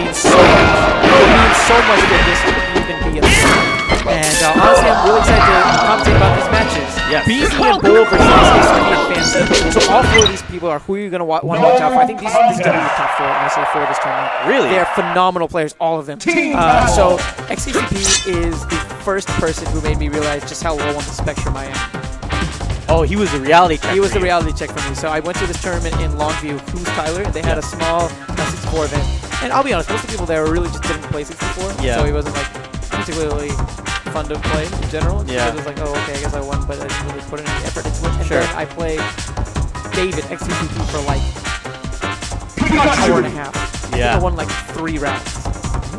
means so much. It means so much that this could even be a thing. And honestly, I'm really excited to commentate about these matches. Yes. Beesy and Bull versus XKCP and Fancy. So all four of these people are who you're going to want to watch out for. I think this is going to be the top four, honestly, for this tournament. Really? They're phenomenal players, all of them. So XKCP is the first person who made me realize just how low on the spectrum I am. Oh, he was the reality check. He was the reality check for me. So I went to this tournament in Longview, Who's Tyler, and they had a small 64 event. And I'll be honest, most of the people there really just didn't play 64. Yeah. So he wasn't like particularly fun to play in general. Yeah. It was like, oh, okay, I guess I won, but I didn't really put any effort into it. And Sure. then I played David XKCP for like an hour and a half. I think I won like 3 rounds.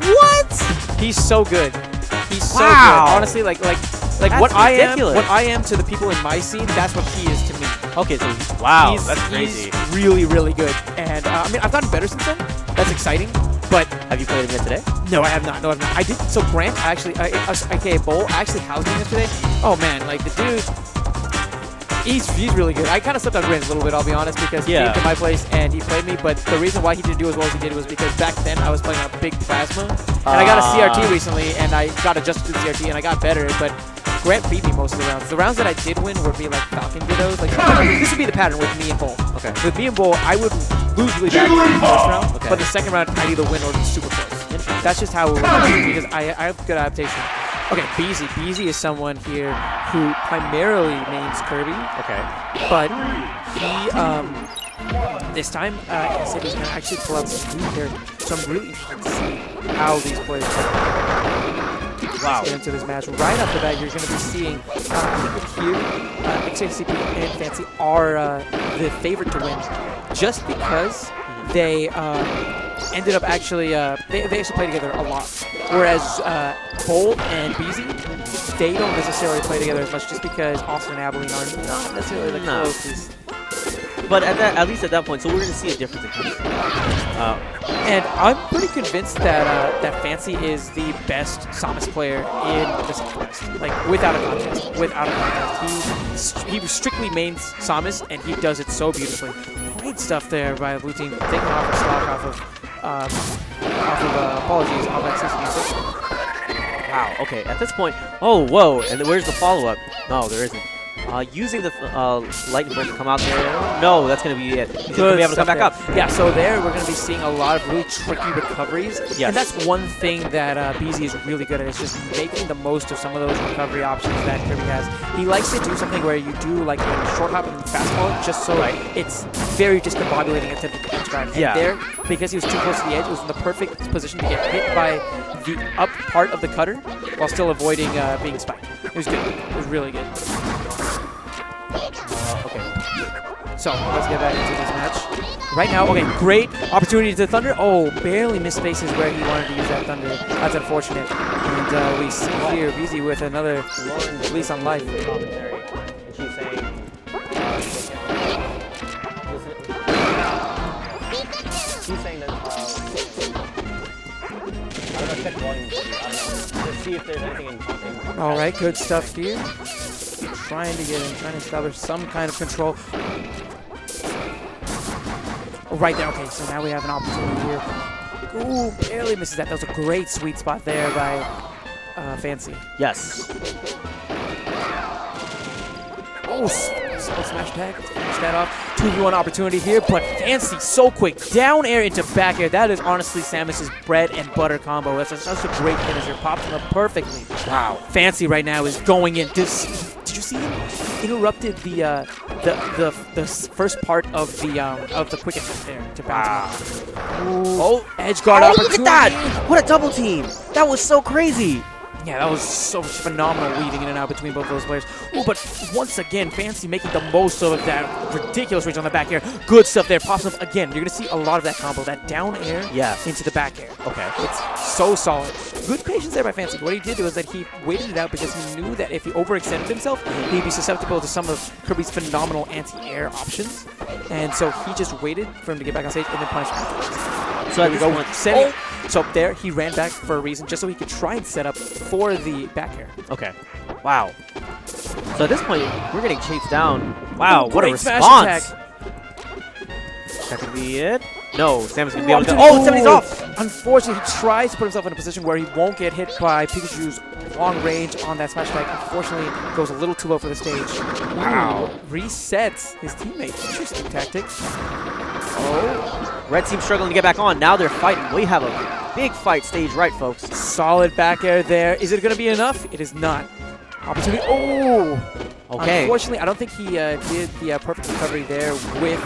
What? He's so good. He's so Wow. good. Honestly, like That's what ridiculous. I am to the people in my scene, that's what he is to me. Okay, so wow, He's, that's crazy. He's really, really good. And I mean, I've gotten better since then. That's exciting. But Have you played him yet today? no, I have not. No, I've not. I did. So Grant actually, aka Bowl, actually housed him yesterday. Oh man, like the dude, he's really good. I kind of slept on Grant a little bit, I'll be honest, because he came to my place and he played me. But the reason why he didn't do as well as he did was because back then I was playing on a big plasma, and I got a CRT recently, and I got adjusted to the CRT, and I got better. But Grant beat me most of the rounds. The rounds that I did win would be like Falcon Dittos. Like this would be the pattern with me and Bull. Okay. With me and Bull, I would lose really bad in the first round, but the second round I'd either win or be super close. That's just how it would work because I have good adaptation. Okay, Beesy. Beesy is someone here who primarily mains Kirby. Okay. But he, this time, he said he's going to actually pull out some new characters. So I'm really interested to see how these players get into this match. Right off the bat, you're going to be seeing here, XKCP and Fancy are the favorite to win just because they ended up actually, they actually play together a lot. Whereas Bolt and Beesy, they don't necessarily play together as much just because Austin and Abilene are not necessarily the closest. But at least at that point, so we're going to see a difference in chemistry. And I'm pretty convinced that that Fancy is the best Samus player in the Southwest. Like, without a contest. Without a contest. He strictly mains Samus, and he does it so beautifully. Great stuff there by the blue team. Taking off a stock off of apologies, off XKCP. Wow, okay, at this point, oh, whoa, and where's the follow-up? No, there isn't. Using the lightning bolt to come out there. No, that's going to be it. He's going to be able to come back up. Yeah, so there we're going to be seeing a lot of really tricky recoveries. Yes. And that's one thing that Beesy is really good at, is just making the most of some of those recovery options that Kirby has. He likes to do something where you do like a short hop and fastball just so it's very discombobulating attempt to edge guard. And there, because he was too close to the edge, it was in the perfect position to get hit by the up part of the cutter while still avoiding being spiked. It was good. It was really good. So let's get back into this match. Right now, okay, great opportunity to Thunder. Oh, barely missed spaces where he wanted to use that Thunder. That's unfortunate. And we see here Beesy with another lease on life. Commentary, and she's saying, she's saying that, I don't know, check volume, to see if there's anything in All right, good stuff here. Trying to establish some kind of control. Oh, right there. Okay, so now we have an opportunity here. Ooh, barely misses that. That was a great sweet spot there by Fancy. Yes. Oh, smash tag. Let's finish that off. 2v1 opportunity here, but Fancy so quick. Down air into back air. That is honestly Samus's bread and butter combo. That's such a great finisher. Pops him up perfectly. Wow. Fancy right now is going in. Did you see him? Interrupted the first part of the quick attack there to bounce him off. Oh, edge guard opportunity. Look at that! What a double team! That was so crazy! Yeah, that was so phenomenal weaving in and out between both of those players. Oh, but once again, Fancy making the most of that ridiculous reach on the back air. Good stuff there. Pops up again. You're going to see a lot of that combo, that down air into the back air. Okay. It's so solid. Good patience there by Fancy. What he did was that he waited it out because he knew that if he overextended himself, he'd be susceptible to some of Kirby's phenomenal anti-air options. And so he just waited for him to get back on stage and then punished afterwards. So at this point, so up there, he ran back for a reason, just so he could try and set up for the back air. Okay. Wow. So at this point, we're getting chased down. Wow, what a Great smash response. attack. That could be it. No, Samus gonna be able to. Oh, 70's off. Unfortunately, he tries to put himself in a position where he won't get hit by Pikachu's long range on that smash attack. Unfortunately, goes a little too low for the stage. Wow. Resets his teammate. Interesting tactics. Oh. Red team struggling to get back on. Now they're fighting. We have a big fight stage right, folks. Solid back air there. Is it going to be enough? It is not. Opportunity. Oh. Okay. Unfortunately, I don't think he did the perfect recovery there with.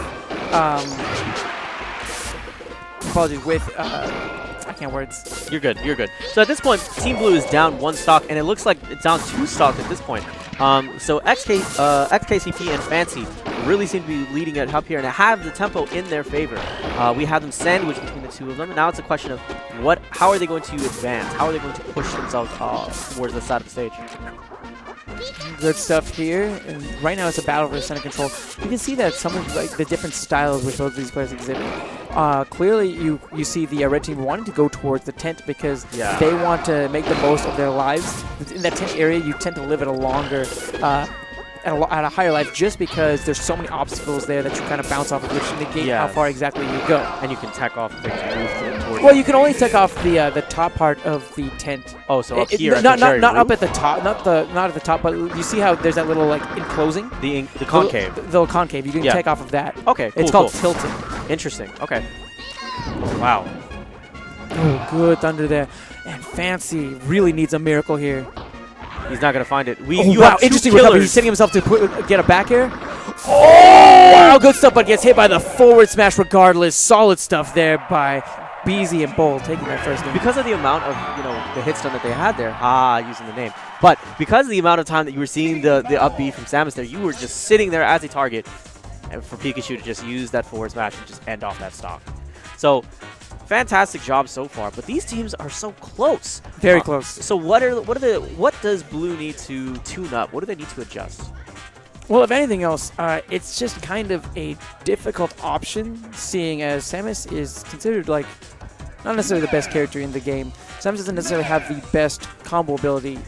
Apologies, with. I can't words. You're good. You're good. So at this point, Team Blue is down 1 stock, and it looks like it's down 2 stocks at this point. So XKCP and Fancy really seem to be leading it up here and have the tempo in their favor. We have them sandwiched between the two of them, and now it's a question of how are they going to advance? How are they going to push themselves towards the side of the stage? Good stuff here, and right now it's a battle for center control. You can see that some of the different styles which both of these players exhibit. Clearly, you see the red team wanting to go towards the tent because they want to make the most of their lives. In that tent area, you tend to live at a longer, at a higher life, just because there's so many obstacles there that you kind of bounce off of, which negate how far exactly you go. And you can tech off things and move towards. Well, you can only tech off the top part of the tent. Oh, so up here, not up at the top, not at the top, but you see how there's that little enclosing, the concave, the little concave. You can take off of that. Okay, cool, it's called tilting. Interesting. Okay. Wow. Oh, good thunder there, and Fancy really needs a miracle here. He's not gonna find it. Wow, interesting recovery. He's setting himself to get a back air. Oh, wow, good stuff, but gets hit by the forward smash regardless. Solid stuff there by Beesy and Bull taking that first game. Because of the amount of, the Hitstun that they had there, using the name. But because of the amount of time that you were seeing the up B from Samus there, you were just sitting there as a target and for Pikachu to just use that forward smash and just end off that stock. So, fantastic job so far, but these teams are so close. Very close. So what does Blue need to tune up? What do they need to adjust? Well, if anything else, it's just kind of a difficult option, seeing as Samus is considered not necessarily the best character in the game. Samus doesn't necessarily have the best combo ability,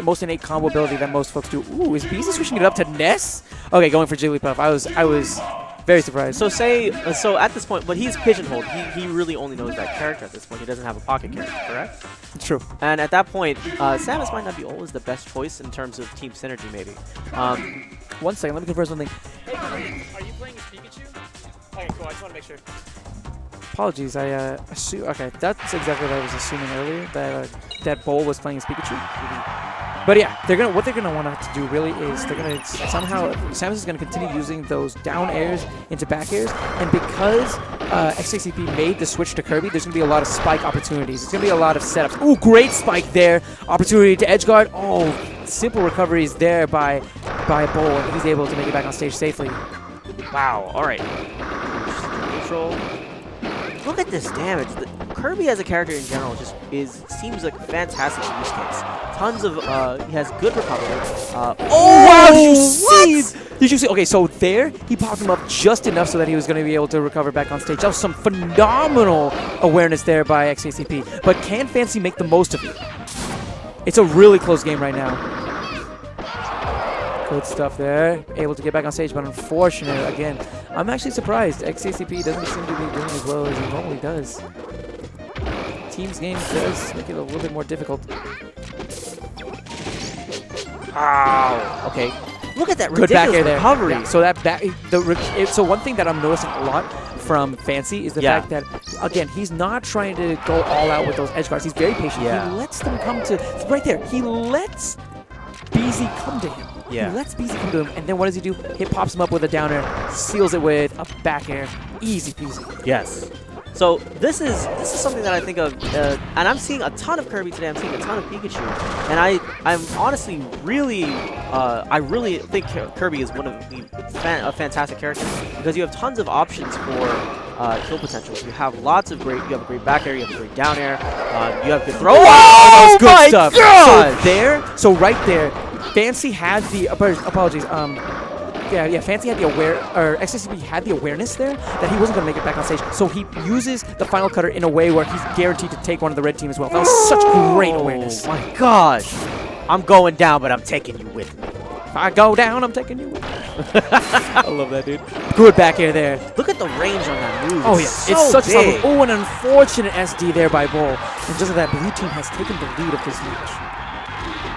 most innate combo ability that most folks do. Ooh, is Beesy switching it up to Ness? Okay, going for Jigglypuff. I was very surprised. So so at this point, but he's pigeonholed. He really only knows that character at this point. He doesn't have a pocket character, correct? It's true. And at that point, Samus might not be always the best choice in terms of team synergy, maybe. 1 second, let me confirm something. Hey, are you playing as Pikachu? Okay, cool. I just want to make sure. Apologies, I assume. Okay, that's exactly what I was assuming earlier, that that Bull was playing as Pikachu. But yeah, what they're gonna want to do really is they're gonna somehow Samus is gonna continue using those down airs into back airs, and because XKCP made the switch to Kirby, there's gonna be a lot of spike opportunities. There's gonna be a lot of setups. Ooh, great spike there! Opportunity to edge guard. Oh, simple recoveries there by Bull, and he's able to make it back on stage safely. Wow. All right. Neutral. Look at this damage. Kirby as a character in general just seems like a fantastic use case. Tons of he has good recovery. Wow! Did you see? Okay, so there he popped him up just enough so that he was going to be able to recover back on stage. That was some phenomenal awareness there by XKCP. But can Fancy make the most of it? It's a really close game right now. Good stuff there. Able to get back on stage, but unfortunately, again, I'm actually surprised. XKCP doesn't seem to be doing as well as he normally does. Team's game does make it a little bit more difficult. Wow. Okay. Look at that good back air there. recovery. Yeah, so so one thing that I'm noticing a lot from Fancy is the fact that, again, he's not trying to go all out with those edge guards. He's very patient. He lets them come to right there. He lets Beesy come to him. Yeah. He lets Beesy come to him, and then what does he do? He pops him up with a down air, seals it with a back air. Easy peasy. Yes. So this is something that I think of, and I'm seeing a ton of Kirby today. I'm seeing a ton of Pikachu, and I'm honestly really I really think Kirby is one of a fantastic character because you have tons of options for kill potentials. You have lots of you have a great back air, you have a great down air, you have good throw. Wow, that was good stuff. God! So right there, Fancy had the apologies. Fancy had the XKCP had the awareness there that he wasn't going to make it back on stage. So he uses the final cutter in a way where he's guaranteed to take one of the red team as well. That was such great awareness. Oh my gosh. I'm going down, but I'm taking you with me. I go down, I'm taking you. I love that, dude. Good back air there. Look at the range on that move. Oh, yeah. So It's such big. a oh, an unfortunate SD there by Bull. And just like that, blue team has taken the lead of this match.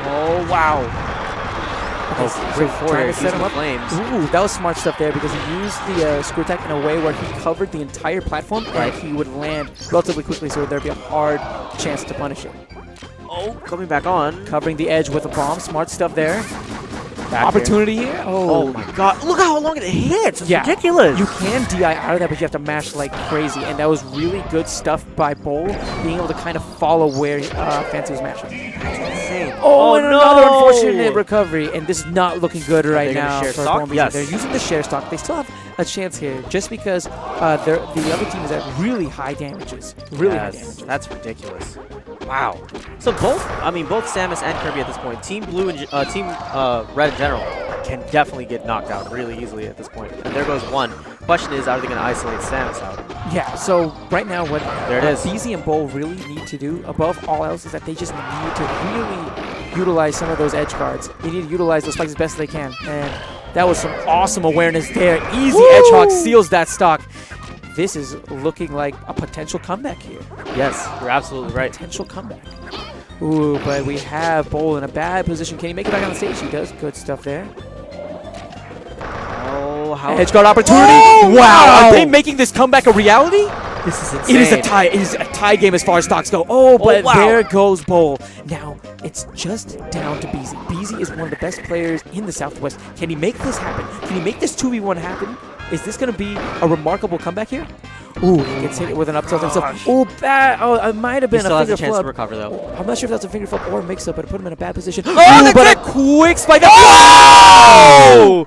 Oh, wow. Okay, Great trying to set him up. Flames. Ooh, that was smart stuff there because he used the screw attack in a way where he covered the entire platform and he would land relatively quickly, so there'd be a hard chance to punish it. Oh, coming back on. Covering the edge with a bomb. Smart stuff there. Back Opportunity here. Oh my god. Look how long it hits. It's yeah. ridiculous. You can DI out of that, but you have to mash like crazy. And that was really good stuff by Bull, being able to kind of follow where Fancy was mashing. Insane. Oh, and no. another unfortunate recovery. And this is not looking good right They're now share for stock? Bomb. Yes. They're using the share stock. They still have a chance here just because the other team is at really high damages. Really high damages. That's ridiculous. Wow. So both Samus and Kirby at this point, Team Blue and Team Red in general, can definitely get knocked out really easily at this point. And there goes one. Question is, are they going to isolate Samus out? Yeah, so right now what There it is. Beesy and Bull really need to do, above all else, is that they just need to really utilize some of those edge guards. They need to utilize those spikes as best they can. And that was some awesome awareness there. Easy Edgehawk seals that stock. This is looking like a potential comeback here. Yes, you're absolutely right. Potential comeback. Ooh, but we have Bull in a bad position. Can he make it back on the stage? He does. Good stuff there. Oh, how Edge guard opportunity. Oh, wow. Are they making this comeback a reality? This is insane. It is a tie. It is a tie game as far as stocks go. Oh, but wow. there goes Bull. Now it's just down to Beesy. Beesy is one of the best players in the Southwest. Can he make this happen? Can he make this 2v1 happen? Is this going to be a remarkable comeback here? Ooh, he gets hit with an up tilt himself. Oh, bad. Oh, it might have been he still a has finger a chance flip. to recover though. I'm not sure if that's a finger flip or a mix-up, but it put him in a bad position. Oh, Ooh, but that's a quick spike. Oh!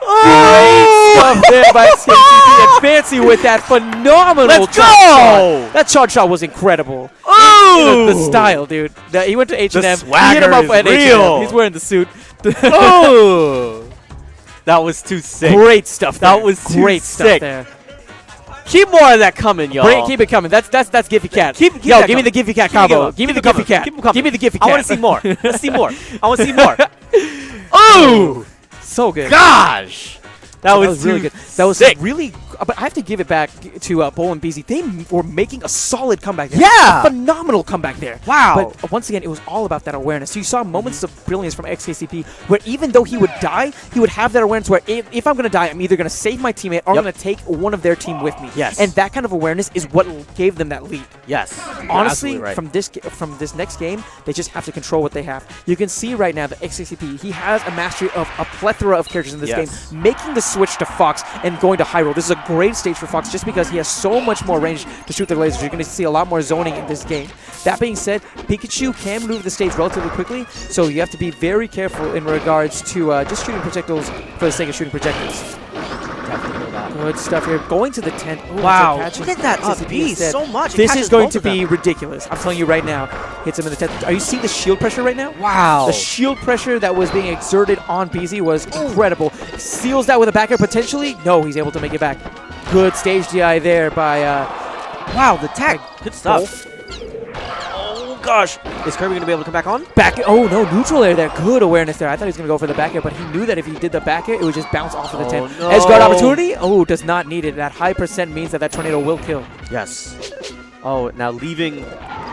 Great stuff there by XKCP and Fancy with that phenomenal Let's charge go! shot. That charge shot was incredible. Oh! The style, dude. He went to H&M. He swagger hit him up is at real. H&M. He's wearing the suit. Oh! That was too sick. Great stuff there. That was too great sick. stuff there. Keep more of that coming, y'all. Keep it coming. That's Giphy Cat. Keep Yo, that give me the coming. Giphy Cat Keep it combo. going. Give me Keep the it Giphy coming. Cat. Keep it coming. Give me the Giphy Cat. I want to see more. Let's see more. I want to see more. Oh! So good. Gosh! That So was really too good. That was sick. really. But I have to give it back to Bull and Beesy. They were making a solid comeback there. Yeah! A phenomenal comeback there. Wow. But once again, it was all about that awareness. So you saw moments of brilliance from XKCP where even though he would die, he would have that awareness where if I'm going to die, I'm either going to save my teammate or I'm going to take one of their team with me. Yes. And that kind of awareness is what gave them that lead. Yes. Honestly, right. from this next game, they just have to control what they have. You can see right now that XKCP, he has a mastery of a plethora of characters in this game, making the switch to Fox and going to Hyrule. This is a great stage for Fox just because he has so much more range to shoot their lasers. You're going to see a lot more zoning in this game. That being said, Pikachu can maneuver the stage relatively quickly, so you have to be very careful in regards to just shooting projectiles for the sake of shooting projectiles. Definitely that. Good stuff here. Going to the tent. Ooh, Wow. catching Look at that XKCP up B instead. so much. It This catches is going both to of them. be ridiculous. I'm telling you right now. Hits him in the tent. Are you seeing the shield pressure right now? Wow. The shield pressure that was being exerted on Beesy was incredible. Seals that with a back air potentially. No, he's able to make it back. Good stage DI there by Wow, the tag. Good stuff. Oh, gosh. Is Kirby going to be able to come back on? back. Oh, no, neutral air there. Good awareness there. I thought he was going to go for the back air, but he knew that if he did the back air, it would just bounce off of the tent. No. Edge guard opportunity. Oh, does not need it. That high percent means that tornado will kill. Yes. Oh, now leaving.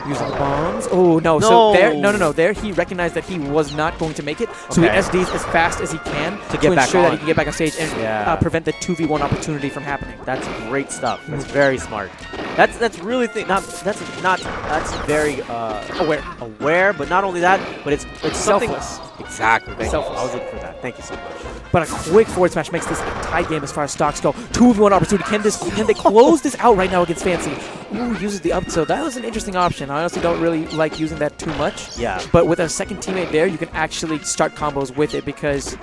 Using the bombs. Oh, no. So there, no. There, he recognized that he was not going to make it. So Okay. he SDs as fast as he can To get back ensure that on. he can get back on stage and prevent the 2v1 opportunity from happening. That's great stuff. That's very smart. That's really that's very aware, but not only that, but it's something Selfless. Exactly. Thank Selfless. you. I was looking for that. Thank you so much. But a quick forward smash makes this a tight game as far as stocks go. 2v1 opportunity. Can they close this out right now against Fancy? Ooh, uses the up tilt. That was an interesting option. I honestly don't really like using that too much. Yeah. But with a second teammate there, you can actually start combos with it because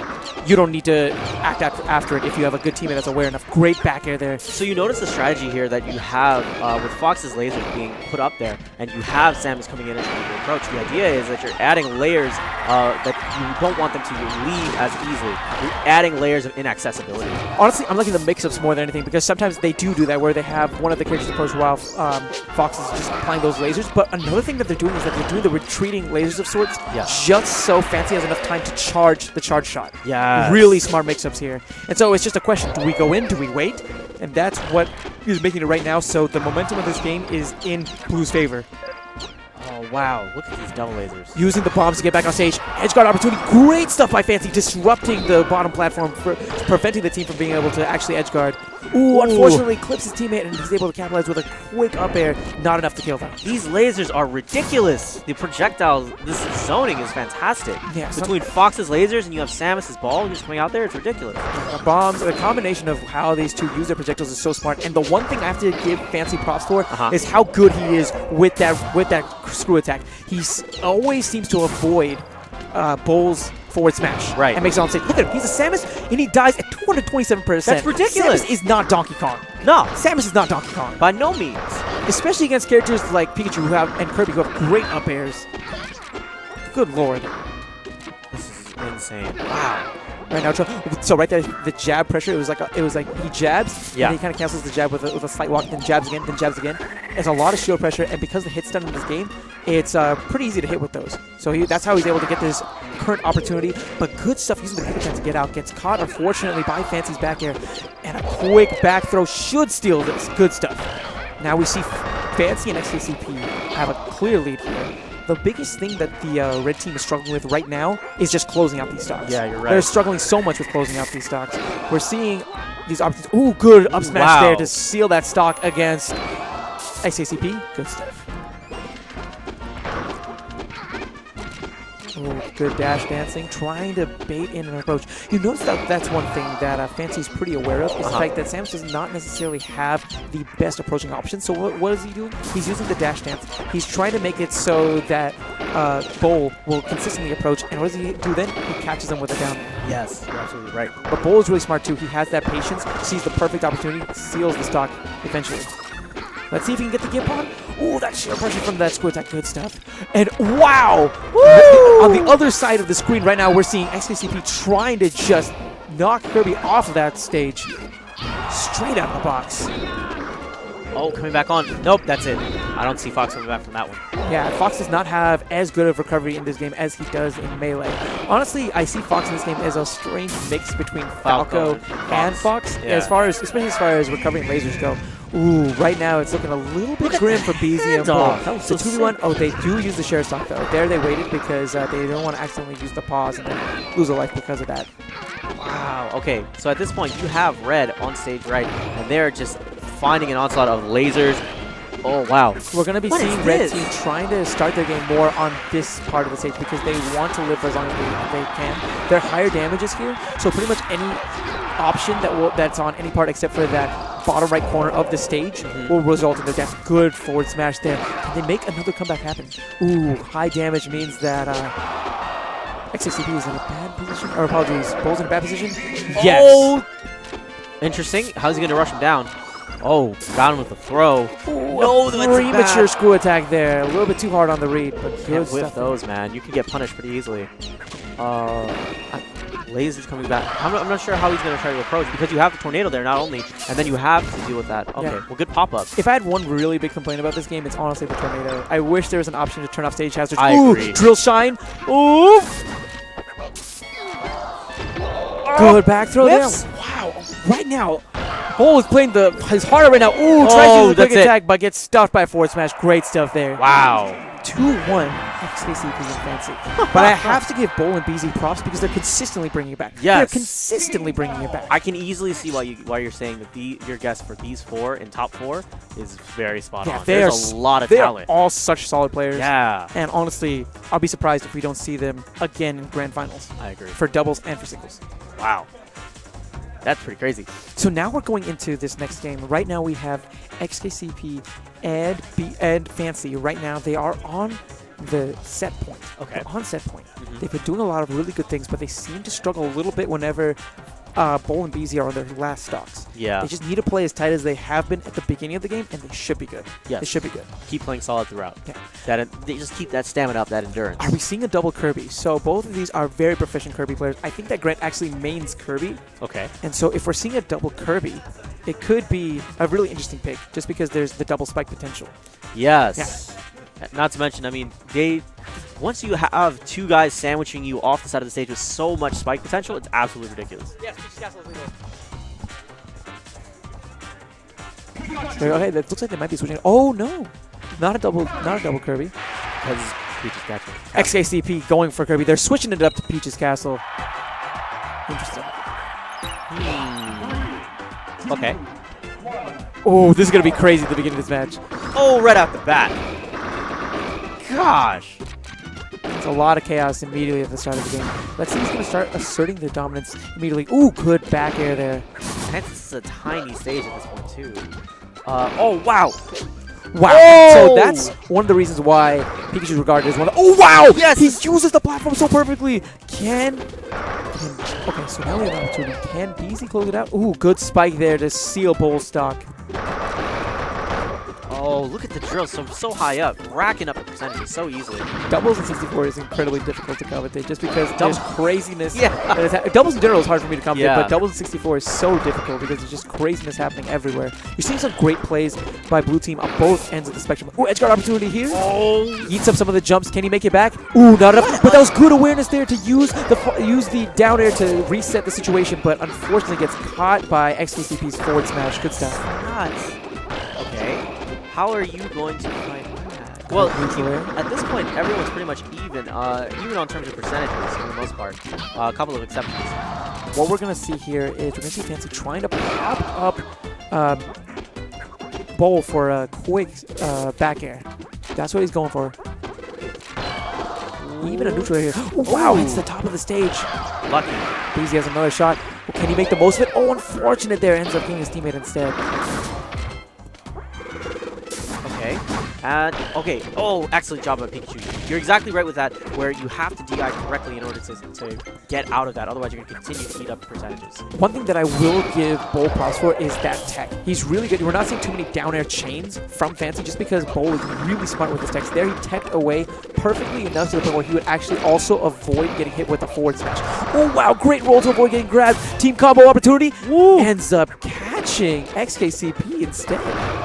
you don't need to act after it if you have a good teammate that's aware enough. Great back air there. So you notice the strategy here that you have with Fox's lasers being put up there, and you have Samus coming in and trying to approach, the idea is that you're adding layers that you don't want them to leave as easily. You're adding layers of inaccessibility. Honestly, I'm liking the mix-ups more than anything because sometimes they do that where they have one of the characters approach while Fox is just applying those lasers. But another thing that they're doing is that they're doing the retreating lasers of sorts just so Fancy has enough time to charge the charge shot. Yeah. Really smart mix-ups here. And so it's just a question, do we go in, do we wait? And that's what is making it right now. So the momentum of this game is in Blue's favor. Oh, wow. Look at these double lasers. Using the bombs to get back on stage. Edge guard opportunity. Great stuff by Fancy. Disrupting the bottom platform, preventing the team from being able to actually edge guard. Ooh, unfortunately clips his teammate and he's able to capitalize with a quick up air. Not enough to kill them. These lasers are ridiculous. The projectiles, this zoning is fantastic. Yeah, between Fox's lasers and you have Samus's ball just coming out there, it's ridiculous. The bombs, the combination of how these two use their projectiles is so smart. And the one thing I have to give Fancy props for is how good he is with that screw attack. He always seems to avoid Bull's forward smash. Right. And makes it on stage. Look at him. He's a Samus, and he dies at 227%. That's ridiculous. Samus is not Donkey Kong. No. Samus is not Donkey Kong. By no means. Especially against characters like Pikachu and Kirby who have great up airs. Good lord. This is insane. Wow. Right now, so right there, the jab pressure. It was like he jabs, and he kind of cancels the jab with a slight walk, then jabs again, then jabs again. It's a lot of shield pressure, and because the Hitstun in this game, it's pretty easy to hit with those. So that's how he's able to get this current opportunity. But good stuff using the quick attack to get out. Gets caught, unfortunately, by Fancy's back air, and a quick back throw should steal this. Good stuff. Now we see Fancy and XKCP have a clear lead here. The biggest thing that the red team is struggling with right now is just closing out these stocks. Yeah, you're right. They're struggling so much with closing out these stocks. We're seeing these opportunities. Ooh, good up smash there to seal that stock against XKCP. Good stuff. Oh, good dash dancing, trying to bait in an approach. You notice that that's one thing that Fancy's pretty aware of, is the fact that Samus does not necessarily have the best approaching option. So what is he doing? He's using the dash dance. He's trying to make it so that Bowl will consistently approach. And what does he do then? He catches him with a down. Yes, you're absolutely right. But Bowl is really smart too. He has that patience, sees the perfect opportunity, seals the stock eventually. Let's see if he can get the gimp on. Ooh, that sheer pressure from that screw attack. Good stuff. And wow! Woo! On the other side of the screen right now, we're seeing XKCP trying to just knock Kirby off of that stage. Straight out of the box. Oh, coming back on. Nope, that's it. I don't see Fox coming back from that one. Yeah, Fox does not have as good of recovery in this game as he does in Melee. Honestly, I see Fox in this game as a strange mix between Falco and Fox, especially as far as recovering lasers go. Ooh, right now it's looking a little bit grim for Beesy and Bull. So 2v1. Oh, they do use the share stock though. There they waited because they don't want to accidentally use the pause and then lose a life because of that. Wow. Okay, so at this point you have Red on stage right, and they're just finding an onslaught of lasers. Oh, wow. We're going to be seeing Red Team trying to start their game more on this part of the stage because they want to live for as long as they can. They're higher damages here, so pretty much any option that's on any part except for that bottom right corner of the stage will result in their death. Good forward smash there. Can they make another comeback happen? Ooh, high damage means that XKCP is in a bad position. Or apologies, Bull's in a bad position. Yes. Oh! Interesting. How's he going to rush him down? Oh, got him with the throw. Ooh, no, the premature screw attack there. A little bit too hard on the read, but good whiff stuff. Those, man. You can get punished pretty easily. Lasers coming back. I'm not sure how he's going to try to approach because you have the tornado there, not only, and then you have to deal with that. Okay, well, good pop-up. If I had one really big complaint about this game, it's honestly the tornado. I wish there was an option to turn off stage hazards. I agree. Drill shine. Ooh! Good back throw there. Wow. Right now, Bull is playing his harder right now. Ooh, tries to use the quick attack, but gets stuffed by a forward smash. Great stuff there. Wow. 2-1 XKCP and Fancy. But I have to give Bull and Beesy props because they're consistently bringing it back. Yes. They're consistently bringing it back. I can easily see why you're saying that your guess for these four in top four is very spot on. There's a lot of talent. They're all such solid players. Yeah. And honestly, I'll be surprised if we don't see them again in grand finals. I agree. For doubles and for singles. Wow. That's pretty crazy. So now we're going into this next game. Right now we have XKCP and Fancy. Right now they are on the set point. Okay. They're on set point. They've been doing a lot of really good things, but they seem to struggle a little bit whenever Bowl and Beesy are on their last stocks. Yeah. They just need to play as tight as they have been at the beginning of the game, and they should be good. Yes. They should be good. Keep playing solid throughout. Yeah. They just keep that stamina up, that endurance. Are we seeing a double Kirby? So both of these are very proficient Kirby players. I think that Grant actually mains Kirby. Okay. And so if we're seeing a double Kirby, it could be a really interesting pick just because there's the double spike potential. Yes. Yeah. Not to mention, I mean, once you have two guys sandwiching you off the side of the stage with so much spike potential, it's absolutely ridiculous. Yes, Peach's Castle is legal. Okay, that looks like they might be switching. Oh no, not a double Kirby. Because Peach's Castle. XKCP going for Kirby. They're switching it up to Peach's Castle. Interesting. Okay. Oh, this is gonna be crazy at the beginning of this match. Oh, right off the bat. Gosh. It's a lot of chaos immediately at the start of the game. Let's see who's going to start asserting their dominance immediately. Ooh, good back air there. And this is a tiny stage at this point, too. Oh, wow. Wow. Oh! So that's one of the reasons why Pikachu is regarded as one of the... Oh, wow! Yes! He uses the platform so perfectly. Okay, so now we have an opportunity. Can Beesy close it out? Ooh, good spike there to seal Bowl stock. Oh, look at the drill. So high up. Racking up the percentages so easily. Doubles in 64 is incredibly difficult to commentate just because there's craziness. Yeah. Doubles in general is hard for me to commentate, Yeah. but doubles in 64 is so difficult because there's just craziness happening everywhere. You're seeing some great plays by blue team on both ends of the spectrum. Ooh, edge guard opportunity here. Oh. Eats up some of the jumps. Can he make it back? Ooh, not enough. But that was good awareness there to use the down air to reset the situation, but unfortunately gets caught by XKCP's forward smash. Good stuff. Nuts. Okay. How are you going to fight that? Well, at this point, everyone's pretty much even on terms of percentages for the most part. A couple of exceptions. What we're going to see here is we're going to see Fancy trying to pop up Bowl for a quick back air. That's what he's going for. Even a neutral here. Oh, wow, hits the top of the stage. Lucky. Beesy has another shot. Well, can he make the most of it? Oh, unfortunate there. Ends up getting his teammate instead. Okay. Oh, excellent job by Pikachu. You're exactly right with that, where you have to DI correctly in order to get out of that. Otherwise, you're going to continue to eat up percentages. One thing that I will give Bowl props for is that tech. He's really good. We're not seeing too many down air chains from Fancy just because Bowl is really smart with his techs. There, he teched away perfectly enough to the point where he would actually also avoid getting hit with a forward smash. Oh, wow. Great roll to avoid getting grabbed. Team combo opportunity. Woo. Ends up catching XKCP instead.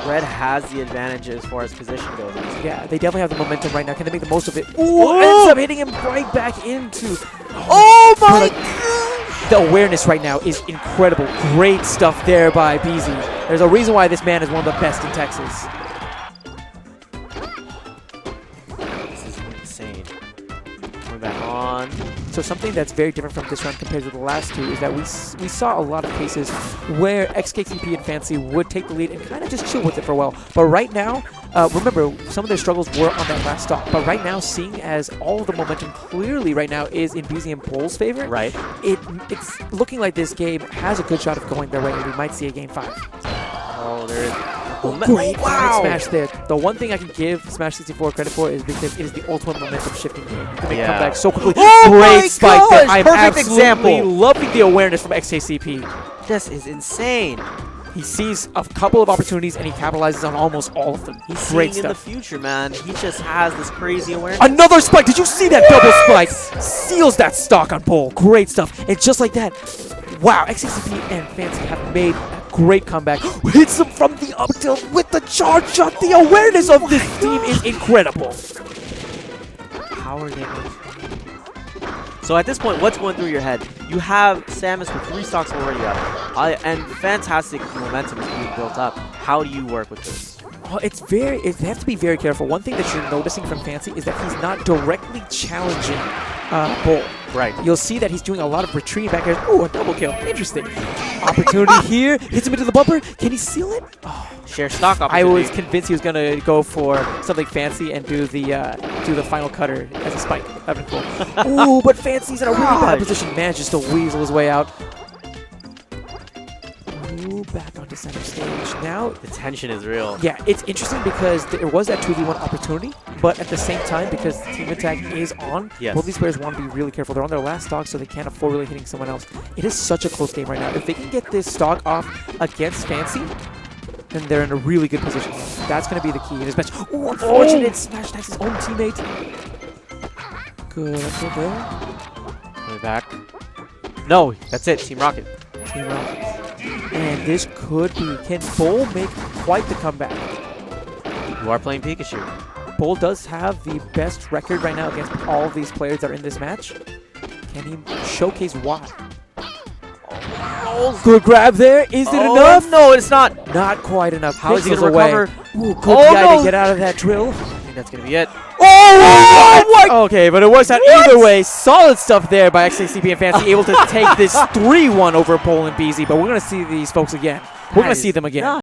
Red has the advantage as far as position goes. Yeah, they definitely have the momentum right now. Can they make the most of it? Ooh, ends up hitting him right back into... Oh my gosh! The awareness right now is incredible. Great stuff there by Beesy. There's a reason why this man is one of the best in Texas. This is insane. Coming back on. So something that's very different from this round compared to the last two is that we saw a lot of cases where XKCP and Fancy would take the lead and kind of just chill with it for a while. But right now, remember, some of their struggles were on that last stock. But right now, seeing as all of the momentum clearly right now is in Beesy and Bowl's favor, right? It's looking like this game has a good shot of going their way, and we might see a game 5. Oh, there is. Great smash there. The one thing I can give Smash 64 credit for is because it is the ultimate momentum shifting game. You can make comeback so quickly. Oh Great spike there. I'm perfect absolutely example. loving the awareness from XKCP. This is insane. He sees a couple of opportunities and he capitalizes on almost all of them. He's Great seeing in the stuff. future, man. He just has this crazy awareness. Another spike. Did you see that double spike? Seals that stock on Bowl. Great stuff. And just like that, wow, XKCP and Fancy have made a great comeback. Hits him from the up tilt with the charge shot. The awareness of this team is incredible. How are they going to... So at this point, what's going through your head? You have Samus with 3 stocks already up, and fantastic momentum is being built up. How do you work with this? Well, they have to be very careful. One thing that you're noticing from Fancy is that he's not directly challenging Bowl. Right. You'll see that he's doing a lot of retreating back here. Ooh, a double kill. Interesting. Opportunity here. Hits him into the bumper. Can he seal it? Oh. Share stock I opportunity. was convinced he was going to go for something fancy and do the final cutter as a spike. That'd been cool. Ooh, but Fancy's in a really bad position. Manages to weasel his way out. Ooh, back onto center stage. Now, The tension is real. yeah, it's interesting because there was that 2v1 opportunity, but at the same time, because the team attack is on, Yes. both these players want to be really careful. They're on their last stock, so they can't afford really hitting someone else. It is such a close game right now. If they can get this stock off against Fancy, then they're in a really good position. That's going to be the key in this match. Oh, unfortunate! Smash attacks his own teammate. Good up there. Coming back. No, that's it. Team Rocket. Team Rockets. And this could be, can Bull make quite the comeback? You are playing Pikachu. Bull does have the best record right now against all of these players that are in this match. Can he showcase why? Oh, good grab there. Is it enough? No, it's not. Not quite enough. How is he Pixels going to away. recover? Ooh, good Oh, guy no. to get out of that drill. I think that's going to be it. Oh, what? Okay, but it works out either way. Solid stuff there by XKCP and Fancy, able to take this 3-1 over Pole and Beesy. But we're going to see these folks again. We're going to see them again.